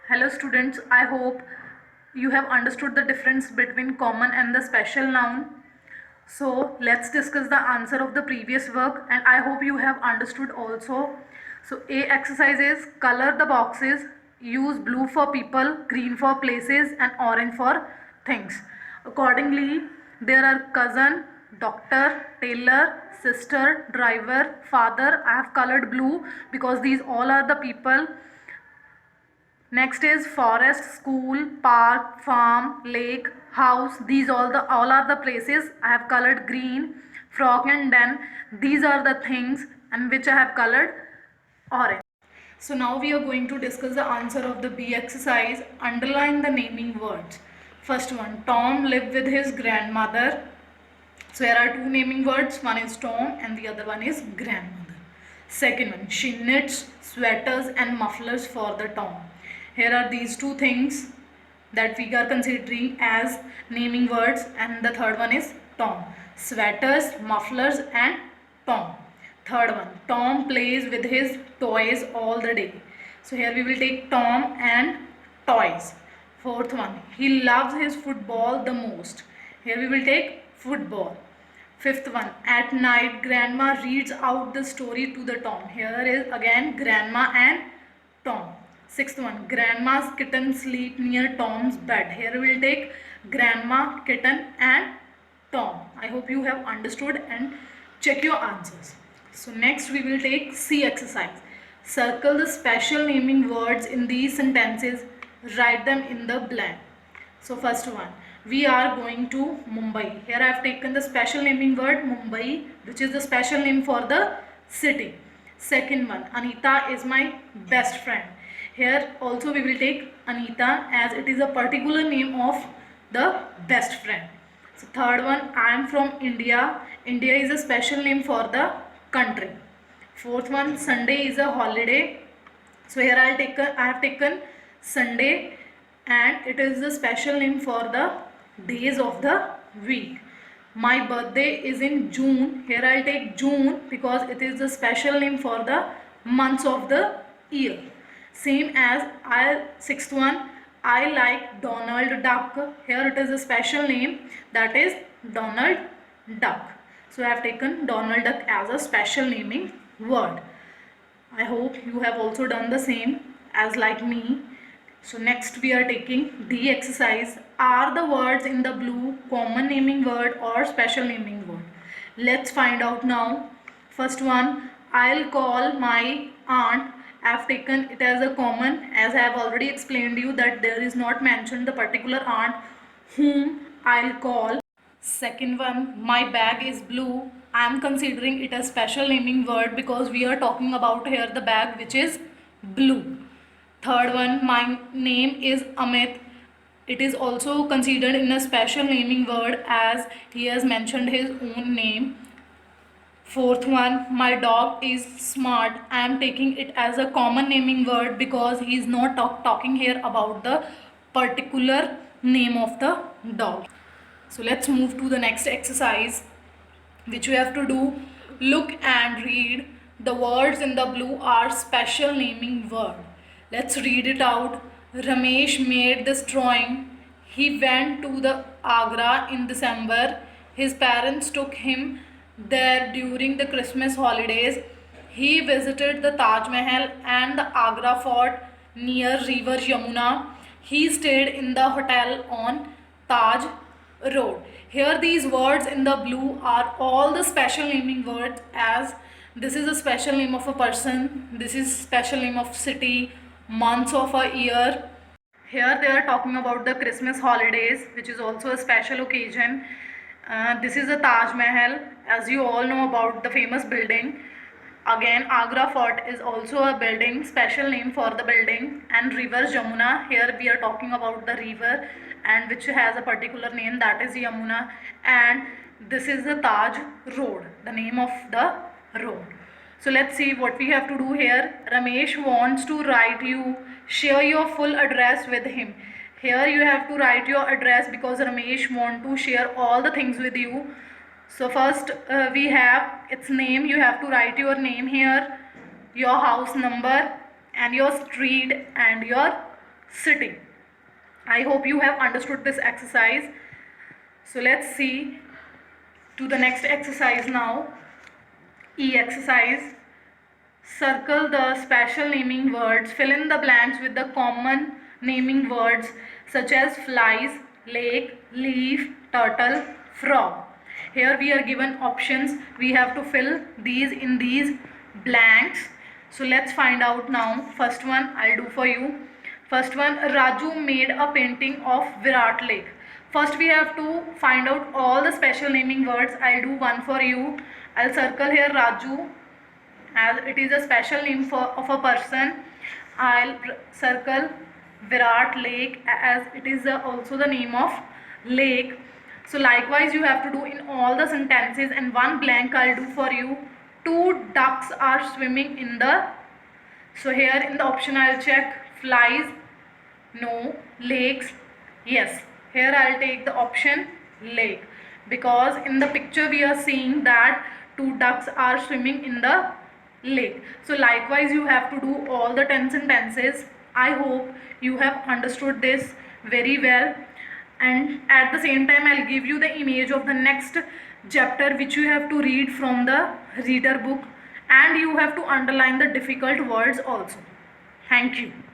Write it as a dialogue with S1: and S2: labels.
S1: Hello students, I hope you have understood the difference between common and the special noun. So let's discuss the answer of the previous work and I hope you have understood also. So A exercise is color the boxes, use blue for people, green for places and orange for things. Accordingly, there are cousin, doctor, tailor, sister, driver, father. I have colored blue because these all are the people. Next is forest, school, park, farm, lake, house. These all are the places. I have colored green. Frog and den. These are the things and which I have colored orange. So now we are going to discuss the answer of the B exercise. Underline the naming words. First one, Tom lived with his grandmother. So here are two naming words. One is Tom and the other one is grandmother. Second one, she knits sweaters and mufflers for the Tom. Here are these two things that we are considering as naming words, and the third one is Tom. Sweaters, mufflers and Tom. Third one, Tom plays with his toys all the day. So here we will take Tom and toys. Fourth one, he loves his football the most. Here we will take football. Fifth one, at night grandma reads out the story to the Tom. Here is again grandma and Tom. Sixth one, grandma's kitten sleep near Tom's bed. Here we will take grandma, kitten and Tom. I hope you have understood and check your answers. So next we will take C exercise. Circle the special naming words in these sentences. Write them in the blank. So first one, we are going to Mumbai. Here I have taken the special naming word Mumbai, which is the special name for the city. Second one, Anita is my best friend. Here also we will take Anita as it is a particular name of the best friend. So third one, I am from India. India is a special name for the country. Fourth one, Sunday is a holiday. So here I have taken Sunday and it is the special name for the days of the week. My birthday is in June. Here I'll take June because it is the special name for the months of the year. Same as sixth one, I like Donald Duck. Here it is a special name, that is Donald Duck. So I have taken Donald Duck as a special naming word. I hope you have also done the same as like me. So next we are taking D exercise. Are the words in the blue common naming word or special naming word? Let's find out now. First one, I'll call my aunt. I have taken it as a common, as I have already explained you that there is not mentioned the particular aunt whom I'll call. Second one, my bag is blue. I am considering it as special naming word because we are talking about here the bag which is blue. Third one, my name is Amit. It is also considered in a special naming word as he has mentioned his own name. Fourth one, my dog is smart. I am taking it as a common naming word because he is not talking here about the particular name of the dog. So let's move to the next exercise which we have to do. Look and read. The words in the blue are special naming word. Let's read it out. Ramesh made this drawing. He went to the Agra in December. His parents took him there during the Christmas holidays. He visited the Taj Mahal and the Agra fort near river Yamuna. He stayed in the hotel on Taj Road. Here these words in the blue are all the special naming words, as this is a special name of a person, this is special name of city, months of a year. Here they are talking about the Christmas holidays, which is also a special occasion. This is a Taj Mahal, as you all know about the famous building. Again, Agra Fort is also a building, special name for the building. And river Jamuna, here we are talking about the river and which has a particular name, that is Yamuna. And this is the Taj Road, the name of the road. So let's see what we have to do here. Ramesh wants to write you, share your full address with him. Here you have to write your address because Ramesh want to share all the things with you. So first we have its name. You have to write your name here, your house number and your street and your sitting. I hope you have understood this exercise. So let's see to the next exercise now. E exercise. Circle the special naming words. Fill in the blanks with the common naming words such as flies, lake, leaf, turtle, frog. Here we are given options. We have to fill these in these blanks. So let's find out now. First one I'll do for you. First one, Raju made a painting of Virat Lake. First we have to find out all the special naming words. I'll do one for you. I'll circle here Raju as it is a special name of a person. I'll circle Virat Lake as it is also the name of lake. So likewise you have to do in all the sentences, and one blank I'll do for you. Two ducks are swimming in the. So here in the option I'll check flies, no, lakes, yes. Here I'll take the option lake, because in the picture we are seeing that two ducks are swimming in the lake. So likewise you have to do all the tense and tenses. I hope you have understood this very well, and at the same time I'll give you the image of the next chapter which you have to read from the reader book, and you have to underline the difficult words also. Thank you.